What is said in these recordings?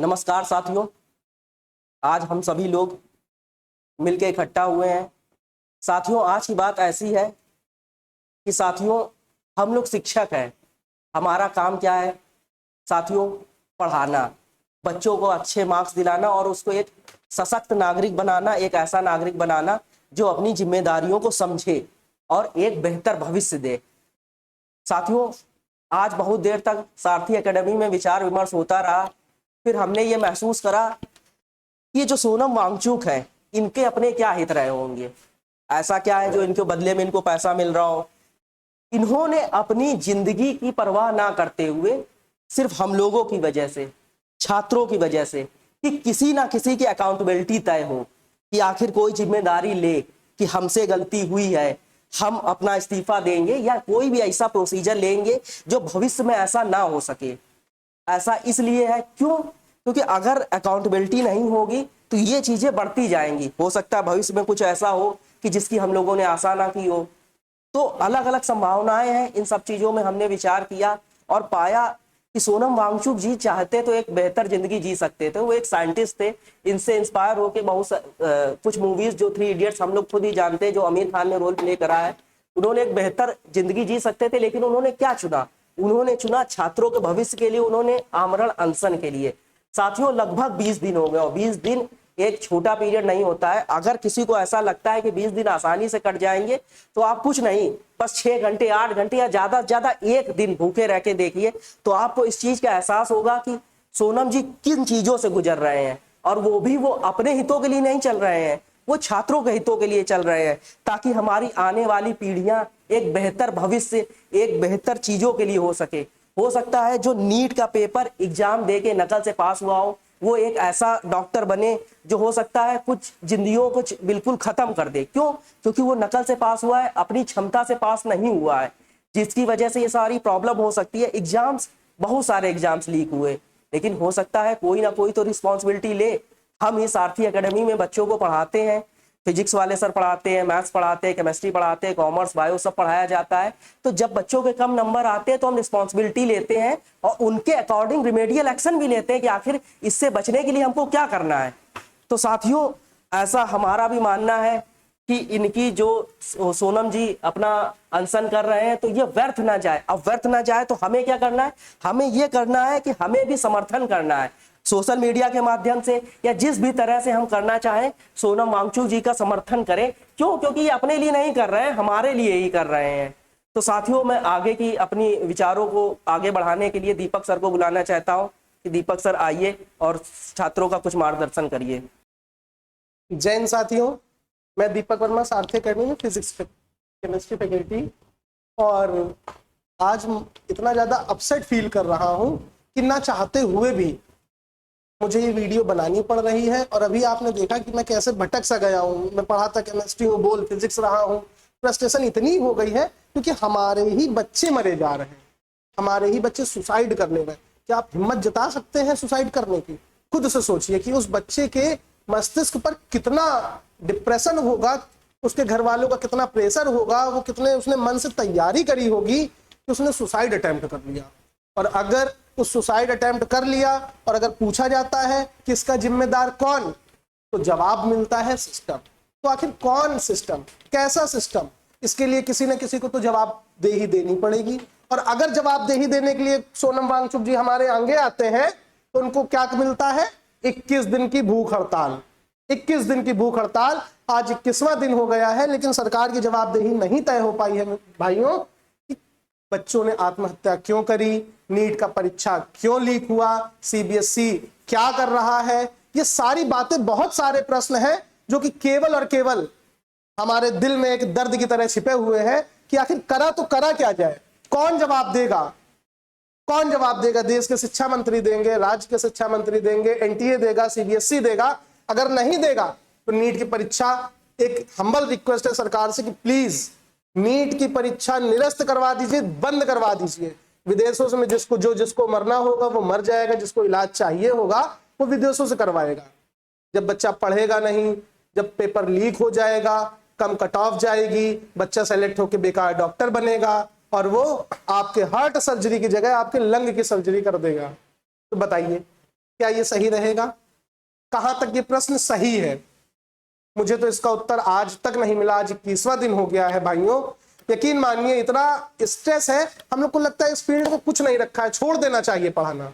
नमस्कार साथियों, आज हम सभी लोग मिलके इकट्ठा हुए हैं। साथियों, आज की बात ऐसी है कि साथियों हम लोग शिक्षक हैं। हमारा काम क्या है साथियों? पढ़ाना, बच्चों को अच्छे मार्क्स दिलाना और उसको एक सशक्त नागरिक बनाना, एक ऐसा नागरिक बनाना जो अपनी जिम्मेदारियों को समझे और एक बेहतर भविष्य दे। साथियों, आज बहुत देर तक सारथी एकेडमी में विचार विमर्श होता रहा। फिर हमने ये महसूस करा कि ये जो सोनम वांगचुक है, इनके अपने क्या हित रहे होंगे। ऐसा क्या है जो इनके बदले में इनको पैसा मिल रहा हो? इन्होंने अपनी जिंदगी की परवाह ना करते हुए सिर्फ हम लोगों की वजह से, छात्रों की वजह से, कि किसी ना किसी की अकाउंटेबिलिटी तय हो, कि आखिर कोई जिम्मेदारी ले कि हमसे गलती हुई है, हम अपना इस्तीफा देंगे या कोई भी ऐसा प्रोसीजर लेंगे जो भविष्य में ऐसा ना हो सके। ऐसा इसलिए है क्यों? क्योंकि अगर अकाउंटेबिलिटी नहीं होगी तो ये चीजें बढ़ती जाएंगी। हो सकता है भविष्य में कुछ ऐसा हो कि जिसकी हम लोगों ने आशा ना की हो। तो अलग अलग संभावनाएं हैं। इन सब चीजों में हमने विचार किया और पाया कि सोनम वांगचुक जी चाहते तो एक बेहतर जिंदगी जी सकते थे। वो एक साइंटिस्ट थे, इनसे इंस्पायर होकर कुछ मूवीज जो 3 इडियट्स हम लोग खुद ही जानते हैं, जो आमिर खान ने रोल प्ले करा है, उन्होंने एक बेहतर जिंदगी जी सकते थे। लेकिन उन्होंने क्या चुना? उन्होंने चुना छात्रों के भविष्य के लिए, उन्होंने आमरण अनशन के लिए। साथियों, लगभग 20 दिन हो गए और 20 दिन एक छोटा पीरियड नहीं होता है। अगर किसी को ऐसा लगता है कि 20 दिन आसानी से कट जाएंगे तो आप कुछ नहीं, बस 6 घंटे 8 घंटे या ज्यादा से ज्यादा 1 दिन भूखे रह के देखिए तो आपको इस चीज का एहसास होगा कि सोनम जी किन चीजों से गुजर रहे हैं। और वो भी वो अपने हितों के लिए नहीं चल रहे हैं, वो छात्रों के हितों के लिए चल रहे हैं, ताकि हमारी आने वाली पीढ़ियां एक बेहतर भविष्य, एक बेहतर चीजों के लिए हो सके। हो सकता है जो नीट का पेपर एग्जाम दे के नकल से पास हुआ हो, वो एक ऐसा डॉक्टर बने जो हो सकता है कुछ जिंदगियों को बिल्कुल खत्म कर दे। क्यों? क्योंकि वो नकल से पास हुआ है, अपनी क्षमता से पास नहीं हुआ है, जिसकी वजह से ये सारी प्रॉब्लम हो सकती है। एग्जाम्स, बहुत सारे एग्जाम्स लीक हुए, लेकिन हो सकता है कोई ना कोई तो रिस्पॉन्सिबिलिटी ले। हम इस सारथी एकेडमी में बच्चों को पढ़ाते हैं, फिजिक्स वाले सर पढ़ाते हैं, मैथ्स पढ़ाते हैं, केमिस्ट्री पढ़ाते हैं, कॉमर्स बायो सब पढ़ाया जाता है। तो जब बच्चों के कम नंबर आते हैं तो हम रिस्पॉन्सिबिलिटी लेते हैं और उनके अकॉर्डिंग रिमेडियल एक्शन भी लेते हैं कि आखिर इससे बचने के लिए हमको क्या करना है। तो साथियों, ऐसा हमारा भी मानना है कि इनकी जो सोनम जी अपना अनशन कर रहे हैं तो ये व्यर्थ ना जाए। अब व्यर्थ ना जाए तो हमें क्या करना है? हमें ये करना है कि हमें भी समर्थन करना है, सोशल मीडिया के माध्यम से या जिस भी तरह से हम करना चाहें, सोनम वांगचुक जी का समर्थन करें। क्यों? क्योंकि ये अपने लिए नहीं कर रहे हैं, हमारे लिए ही कर रहे हैं। तो साथियों, मैं आगे की अपनी विचारों को आगे बढ़ाने के लिए दीपक सर को बुलाना चाहता हूं कि दीपक सर आइए और छात्रों का कुछ मार्गदर्शन करिए। जय हिंद साथियों, मैं दीपक वर्मा, सारथी एकेडमी में फिजिक्स केमिस्ट्री फैकल्टी। और आज इतना ज़्यादा अपसेट फील कर रहा हूँ कि ना चाहते हुए भी मुझे ये वीडियो बनानी पड़ रही है। और अभी आपने देखा कि मैं कैसे भटक सा गया हूँ। मैं पढ़ाता केमिस्ट्री हूँ, बोल फिजिक्स रहा हूँ। फ्रस्ट्रेशन इतनी हो गई है क्योंकि हमारे ही बच्चे मरे जा रहे हैं, हमारे ही बच्चे सुसाइड करने में। क्या आप हिम्मत जता सकते हैं सुसाइड करने की? खुद से सोचिए कि उस बच्चे के मस्तिष्क पर कितना डिप्रेशन होगा, उसके घर वालों का कितना प्रेशर होगा, वो कितने उसने मन से तैयारी करी होगी कि उसने सुसाइड अटेम्प्ट कर लिया। और अगर उस सुसाइड अटेम्प्ट कर लिया और अगर पूछा जाता है कि इसका जिम्मेदार कौन, तो जवाब मिलता है सिस्टम। तो आखिर कौन सिस्टम, कैसा सिस्टम? इसके लिए किसी न किसी को तो जवाबदेही देनी पड़ेगी। और अगर जवाबदेही देने के लिए सोनम वांगचुक जी हमारे आगे आते हैं तो उनको क्या मिलता है? 21 दिन की भूख हड़ताल। 21 दिन की भूख हड़ताल। आज 21वां दिन हो गया है, लेकिन सरकार की जवाबदेही नहीं तय हो पाई है भाइयों कि बच्चों ने आत्महत्या क्यों करी, नीट का परीक्षा क्यों लीक हुआ, सीबीएसई क्या कर रहा है। ये सारी बातें, बहुत सारे प्रश्न हैं जो कि केवल और केवल हमारे दिल में एक दर्द की तरह छिपे हुए हैं कि आखिर करा तो करा क्या जाए। कौन जवाब देगा? कौन जवाब देगा? देश के शिक्षा मंत्री देंगे, राज्य के शिक्षा मंत्री देंगे, एनटीए देगा, सीबीएसई देगा। अगर नहीं देगा तो नीट की परीक्षा, एक हम्बल रिक्वेस्ट है सरकार से कि प्लीज नीट की परीक्षा निरस्त करवा दीजिए, बंद करवा दीजिए। विदेशों से जिसको मरना होगा वो मर जाएगा, जिसको इलाज चाहिए होगा वो विदेशों से करवाएगा। जब बच्चा पढ़ेगा नहीं, जब पेपर लीक हो जाएगा, कम कट ऑफ जाएगी, बच्चा सेलेक्ट होकर बेकार डॉक्टर बनेगा और वो आपके हार्ट सर्जरी की जगह आपके लंग की सर्जरी कर देगा। तो बताइए क्या ये सही रहेगा? कहां तक ये प्रश्न सही है? मुझे तो इसका उत्तर आज तक नहीं मिला। आज 21वां दिन हो गया है भाइयों। यकीन मानिए इतना स्ट्रेस है, हम लोग को लगता है इस फील्ड में कुछ नहीं रखा है, छोड़ देना चाहिए पढ़ाना।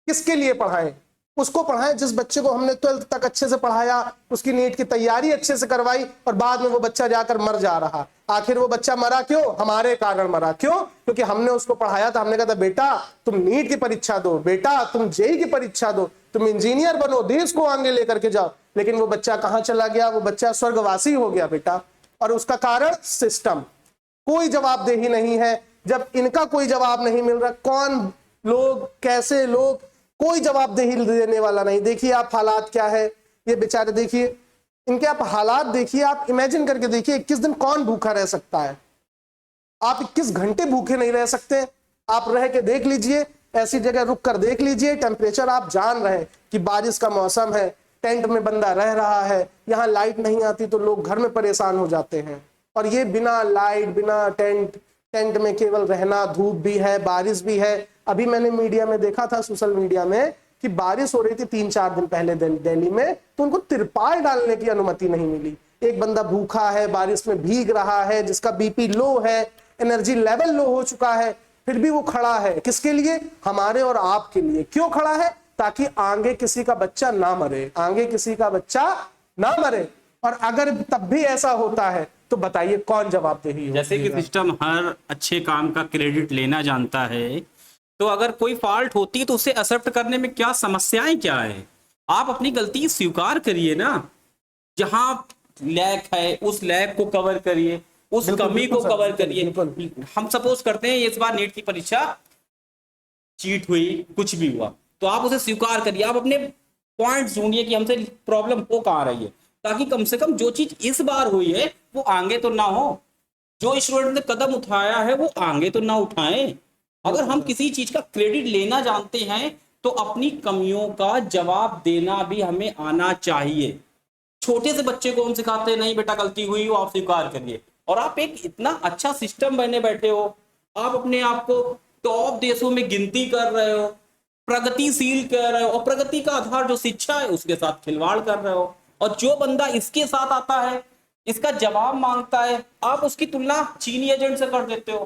किसके लिए पढ़ाएं? उसको पढ़ाएं जिस बच्चे को हमने 12th तक अच्छे से पढ़ाया, उसकी नीट की तैयारी अच्छे से करवाई, और बाद में वो बच्चा जाकर मर जा रहा। आखिर वो बच्चा मरा क्यों? हमारे कारण मरा। क्यों? क्योंकि हमने उसको पढ़ाया था। हमने कहा था बेटा तुम नीट की परीक्षा दो, बेटा तुम जेईई की परीक्षा दो, तुम इंजीनियर बनो, देश को आगे लेकर के जाओ। लेकिन वो बच्चा कहां चला गया? वो बच्चा स्वर्गवासी हो गया बेटा। और उसका कारण सिस्टम। कोई जवाबदेही नहीं है। जब इनका कोई जवाब नहीं मिल रहा, कौन लोग, कैसे लोग, कोई जवाबदेही देने वाला नहीं। देखिए आप हालात क्या है, ये बेचारे देखिए इनके आप हालात देखिए। आप इमेजिन करके देखिए 21 दिन कौन भूखा रह सकता है? आप 21 घंटे भूखे नहीं रह सकते। आप रह के देख लीजिए, ऐसी जगह रुक कर देख लीजिए, टेम्परेचर आप जान रहे हैं कि बारिश का मौसम है, टेंट में बंदा रह रहा है, यहाँ लाइट नहीं आती तो लोग घर में परेशान हो जाते हैं। और ये बिना लाइट, बिना टेंट में केवल रहना, धूप भी है, बारिश भी है। अभी मैंने मीडिया में देखा था, सोशल मीडिया में, कि बारिश हो रही थी 3-4 दिन पहले दिल्ली में, तो उनको तिरपाल डालने की अनुमति नहीं मिली। एक बंदा भूखा है, बारिश में भीग रहा है, जिसका बीपी लो है, एनर्जी लेवल लो हो चुका है, फिर भी वो खड़ा है। किसके लिए? हमारे और आपके लिए। क्यों खड़ा है? ताकि आगे किसी का बच्चा ना मरे, आगे किसी का बच्चा ना मरे। और अगर तब भी ऐसा होता है तो बताइए कौन जवाबदेही होगी? जैसे कि सिस्टम हर अच्छे काम का क्रेडिट लेना जानता है, तो अगर कोई फॉल्ट होती है तो उसे एक्सेप्ट करने में क्या समस्याएं क्या है? आप अपनी गलती स्वीकार करिए ना। जहां लैक है उस लैक को कवर करिए, उस कमी को कवर करिए। हम सपोज करते हैं इस बार नीट की परीक्षा चीट हुई, कुछ भी हुआ, तो आप उसे स्वीकार करिए। आप अपने पॉइंट ढूंढिए कि हमसे प्रॉब्लम हो कहां रही है, ताकि कम से कम जो चीज इस बार हुई है वो आगे तो ना हो। जो स्टूडेंट ने कदम उठाया है वो आगे तो ना उठाएं। अगर हम किसी चीज का क्रेडिट लेना जानते हैं तो अपनी कमियों का जवाब देना भी हमें आना चाहिए। छोटे से बच्चे को हम सिखाते हैं, नहीं बेटा गलती हुई हो आप स्वीकार करिए। और आप एक इतना अच्छा सिस्टम बने बैठे हो, आप अपने आप को टॉप देशों में गिनती कर रहे हो, प्रगतिशील कर रहे हो, और प्रगति का आधार जो शिक्षा है उसके साथ खिलवाड़ कर रहे हो। और जो बंदा इसके साथ आता है, इसका जवाब मांगता है, आप उसकी तुलना चीनी एजेंट से कर देते हो।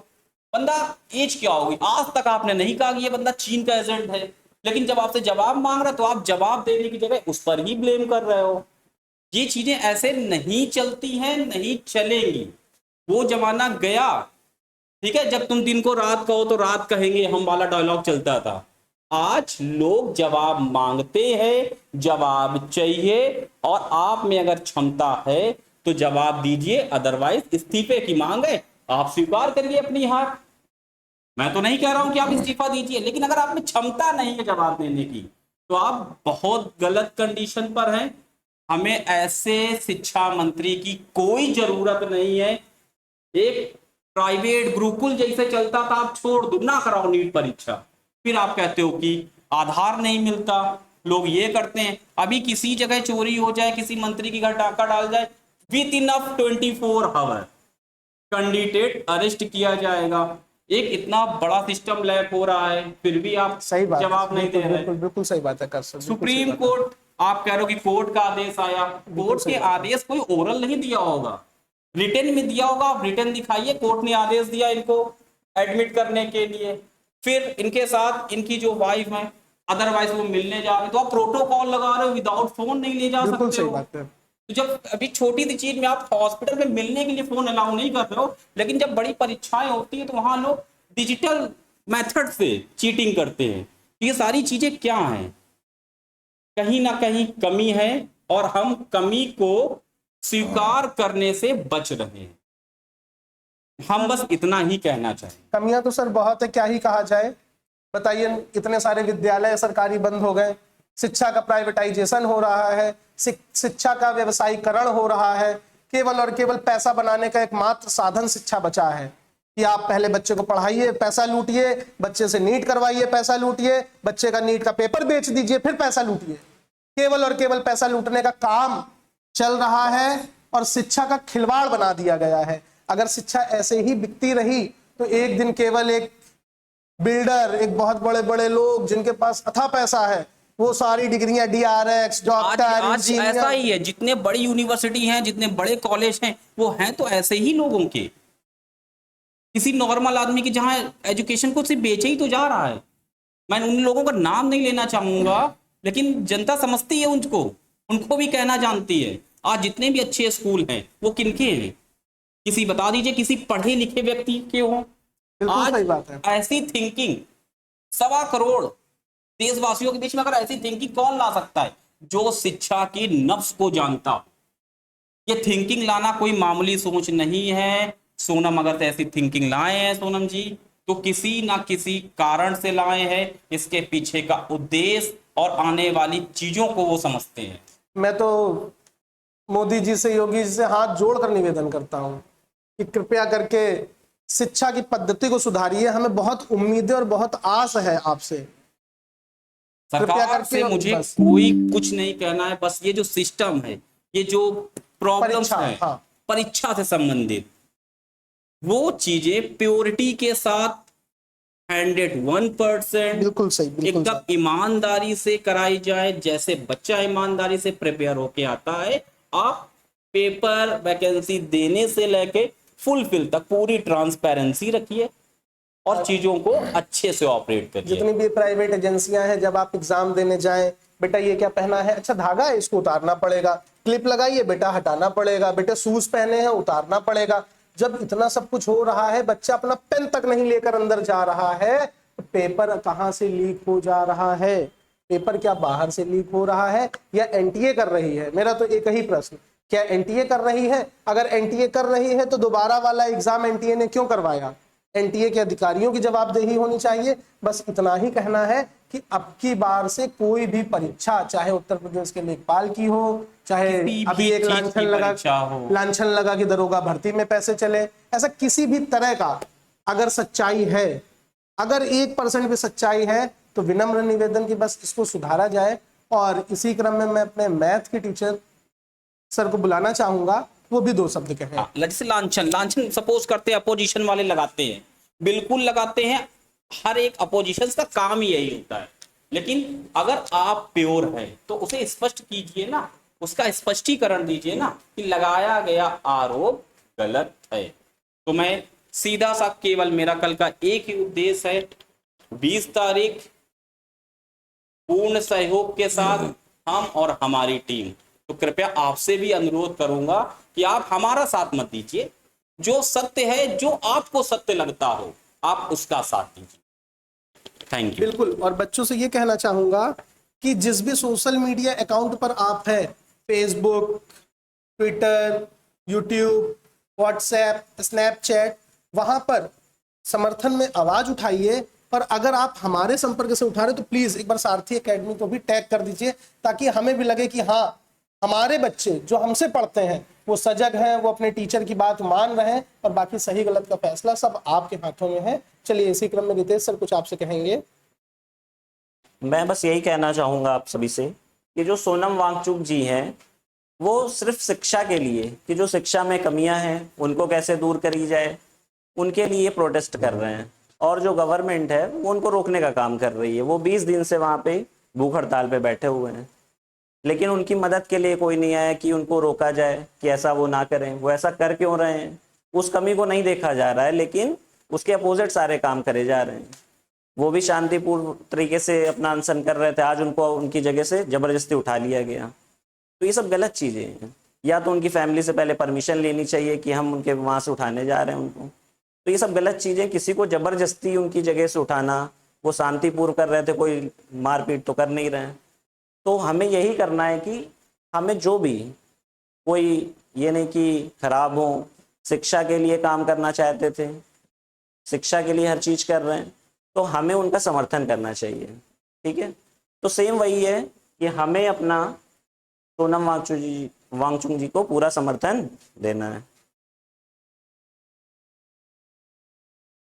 बंदा एज क्या होगी, आज तक आपने नहीं कहा कि ये बंदा चीन का एजेंट है, लेकिन जब आपसे जवाब मांग रहा है तो आप जवाब देने की जगह उस पर ही ब्लेम कर रहे हो। ये चीजें ऐसे नहीं चलती हैं, नहीं चलेंगी। वो जमाना गया, ठीक है, जब तुम दिन को रात कहो तो रात कहेंगे हम वाला डायलॉग चलता था। आज लोग जवाब मांगते हैं, जवाब चाहिए, और आप में अगर क्षमता है तो जवाब दीजिए, अदरवाइज इस्तीफे की मांग है, आप स्वीकार करिए अपनी हार। मैं तो नहीं कह रहा हूं कि आप इस्तीफा दीजिए, लेकिन अगर आप में क्षमता नहीं है जवाब देने की तो आप बहुत गलत कंडीशन पर हैं। हमें ऐसे शिक्षा मंत्री की कोई जरूरत नहीं है। एक प्राइवेट गुरुकुल जैसे चलता था, आप छोड़ दो, ना कराओ नीट परीक्षा। फिर आप कहते हो कि आधार नहीं मिलता, लोग ये करते हैं। अभी किसी जगह चोरी हो जाए, किसी मंत्री की घर डाका डाल जाए, within 24 hour candidate arrest किया जाएगा। एक इतना बड़ा सिस्टम लैक हो रहा है, फिर भी आप सही बात, जवाब नहीं दे रहे। बिल्कुल सही बात है कर सर। सुप्रीम कोर्ट, आप कह रहे हो कि कोर्ट का आदेश आया, कोर्ट के आदेश कोई ओरल नहीं दिया होगा, रिटन में दिया होगा। आप रिटन दिखाइए, कोर्ट ने आदेश दिया इनको एडमिट करने के लिए, फिर इनके साथ इनकी जो वाइफ है, अदरवाइज वो मिलने जा रहे, तो आप प्रोटोकॉल लगा रहे हो, विदाउट फोन नहीं ले जा सकते सही हो। बात है। तो जब अभी छोटी सी चीज में आप हॉस्पिटल में मिलने के लिए फोन अलाउ नहीं कर रहे हो, लेकिन जब बड़ी परीक्षाएं होती है तो वहां लोग डिजिटल मेथड से चीटिंग करते हैं। ये सारी चीजें क्या हैं? कहीं ना कहीं कमी है, और हम कमी को स्वीकार करने से बच रहे हैं। हम बस इतना ही कहना चाहें। कमियां तो सर बहुत है, क्या ही कहा जाए। बताइए, इतने सारे विद्यालय सरकारी बंद हो गए, शिक्षा का प्राइवेटाइजेशन हो रहा है, शिक्षा का व्यवसायीकरण हो रहा है। केवल और केवल पैसा बनाने का एकमात्र साधन शिक्षा बचा है कि आप पहले बच्चे को पढ़ाइए, पैसा लूटिए, बच्चे से नीट करवाइए, पैसा लूटिए, बच्चे का नीट का पेपर बेच दीजिए, फिर पैसा लूटिए। केवल और केवल पैसा लूटने का काम चल रहा है और शिक्षा का खिलवाड़ बना दिया गया है। अगर शिक्षा ऐसे ही बिकती रही तो एक दिन केवल एक बिल्डर, एक बहुत बड़े बड़े लोग जिनके पास अथाह पैसा है, वो सारी डिग्रियां DRX, आज डॉक्टर, आज ऐसा इंजीनियर। ही है, जितने बड़ी यूनिवर्सिटी हैं, जितने बड़े कॉलेज हैं, वो हैं तो ऐसे ही लोगों के। किसी नॉर्मल आदमी की जहां एजुकेशन को सिर्फ बेचे ही तो जा रहा है। मैं उन लोगों का नाम नहीं लेना चाहूंगा, लेकिन जनता समझती है उनको, उनको भी कहना जानती है। आज जितने भी अच्छे स्कूल हैं वो किनके हैं? किसी बता दीजिए, किसी पढ़े लिखे व्यक्ति के हों। बिल्कुल आज सही बात है। ऐसी थिंकिंग 1.25 करोड़ देशवासियों के बीच में अगर ऐसी थिंकिंग कौन ला सकता है? जो शिक्षा की नफ्स को जानता हो। ये थिंकिंग लाना कोई मामूली सोच नहीं है। सोनम अगर ऐसी थिंकिंग लाए हैं सोनम जी, तो किसी ना किसी कारण से लाए हैं। इसके पीछे का उद्देश्य और आने वाली चीजों को वो समझते हैं। मैं तो मोदी जी से, योगी जी से हाथ जोड़कर निवेदन करता हूं कि कृपया करके शिक्षा की पद्धति को सुधारिए। हमें बहुत उम्मीदें और बहुत आस है आपसे। कृपया सरकार करके से मुझे बस कोई कुछ नहीं कहना है। बस ये जो सिस्टम है, ये जो प्रॉब्लम्स परीक्षा, है हाँ। परीक्षा से संबंधित, वो चीजें प्योरिटी के साथ 101% बिल्कुल सही, बिल्कुल एकदम सही। ईमानदारी से कराई जाए। जैसे बच्चा ईमानदारी से प्रिपेयर होके आता है, आप पेपर वैकेंसी देने से लेके फुलफिल तक पूरी ट्रांसपेरेंसी रखिए और चीजों को अच्छे से ऑपरेट करिए। जितनी भी प्राइवेट एजेंसियां हैं, जब आप एग्जाम देने जाएं, बेटा ये क्या पहना है? अच्छा धागा है, इसको उतारना पड़ेगा। क्लिप लगाइए, बेटा हटाना पड़ेगा। बेटा शूज पहने हैं, उतारना पड़ेगा। जब इतना सब कुछ हो रहा है, बच्चा अपना पेन तक नहीं लेकर अंदर जा रहा है, तो पेपर कहां से लीक हो जा रहा है? पेपर क्या बाहर से लीक हो रहा है या एनटीए कर रही है? मेरा तो एक ही प्रश्न, क्या एनटीए कर रही है? अगर एनटीए कर रही है तो दोबारा वाला एग्जाम एनटीए ने क्यों करवाया? एनटीए के अधिकारियों की जवाबदेही होनी चाहिए। बस इतना ही कहना है कि अब की बार से कोई भी परीक्षा, चाहे उत्तर प्रदेश के लेखपाल की हो, चाहे किसी अभी भी एक चीज की परीक्षा हो। लांछन लगा कि दरोगा भर्ती में पैसे चले, ऐसा किसी भी तरह का अगर सच्चाई है, अगर 1% भी सच्चाई है, तो विनम्र निवेदन की बस इसको सुधारा जाए। और इसी क्रम में मैं अपने मैथ के टीचर सर को बुलाना चाहूंगा, वो भी 2 शब्द कहें। हाँ, जैसे लांछन लांछन सपोज करते हैं, अपोजिशन वाले लगाते हैं, बिल्कुल लगाते हैं। हर एक अपोजिशन का काम ही यही होता है। लेकिन अगर आप प्योर है तो उसे स्पष्ट कीजिए ना, उसका स्पष्टीकरण दीजिए ना कि लगाया गया आरोप गलत है। तो मैं सीधा सा, केवल मेरा कल का एक ही उद्देश्य है, 20 तारीख पूर्ण सहयोग के साथ हम और हमारी टीम। तो कृपया आपसे भी अनुरोध करूंगा कि आप हमारा साथ मत दीजिए। जो सत्य है, जो आपको सत्य लगता हो, आप उसका साथ दीजिए। Thank you. बिल्कुल। और बच्चों से ये कहना चाहूंगा कि जिस भी सोशल मीडिया अकाउंट पर आप हैं, Facebook, Twitter, YouTube, WhatsApp, Snapchat, वहां पर समर्थन में आवाज उठाइए। पर अगर आप हमारे संपर्क से उठा रहे तो प्लीज एक बार सारथी एकेडमी को भी टैग कर दीजिए, ताकि हमें भी लगे कि हाँ, हमारे बच्चे जो हमसे पढ़ते हैं वो सजग हैं, वो अपने टीचर की बात मान रहे हैं, और बाकी सही गलत का फैसला सब आपके हाथों में है। चलिए इसी क्रम में रितेश सर कुछ आपसे कहेंगे। मैं बस यही कहना चाहूँगा आप सभी से कि जो सोनम वांगचुक जी हैं, वो सिर्फ शिक्षा के लिए, कि जो शिक्षा में कमियां हैं उनको कैसे दूर करी जाए, उनके लिए प्रोटेस्ट कर रहे हैं। और जो गवर्नमेंट है वो उनको रोकने का काम कर रही है। वो 20 दिन से वहाँ पे भूख हड़ताल पे बैठे हुए हैं, लेकिन उनकी मदद के लिए कोई नहीं आया कि उनको रोका जाए कि ऐसा वो ना करें। वो ऐसा कर क्यों रहे हैं, उस कमी को नहीं देखा जा रहा है, लेकिन उसके अपोजिट सारे काम करे जा रहे हैं। वो भी शांतिपूर्ण तरीके से अपना अनशन कर रहे थे, आज उनको उनकी जगह से जबरदस्ती उठा लिया गया। तो ये सब गलत चीज़ें हैं। या तो उनकी फैमिली से पहले परमिशन लेनी चाहिए कि हम उनके वहाँ से उठाने जा रहे हैं उनको। तो ये सब गलत चीज़ें, किसी को जबरदस्ती उनकी जगह से उठाना, वो शांतिपूर्ण कर रहे थे, कोई मारपीट तो कर नहीं रहे हैं। तो हमें यही करना है कि हमें जो भी, कोई ये नहीं कि खराब हो, शिक्षा के लिए काम करना चाहते थे, शिक्षा के लिए हर चीज़ कर रहे हैं, तो हमें उनका समर्थन करना चाहिए। ठीक है, तो सेम वही है कि हमें अपना सोनम वांगचुक जी को पूरा समर्थन देना है।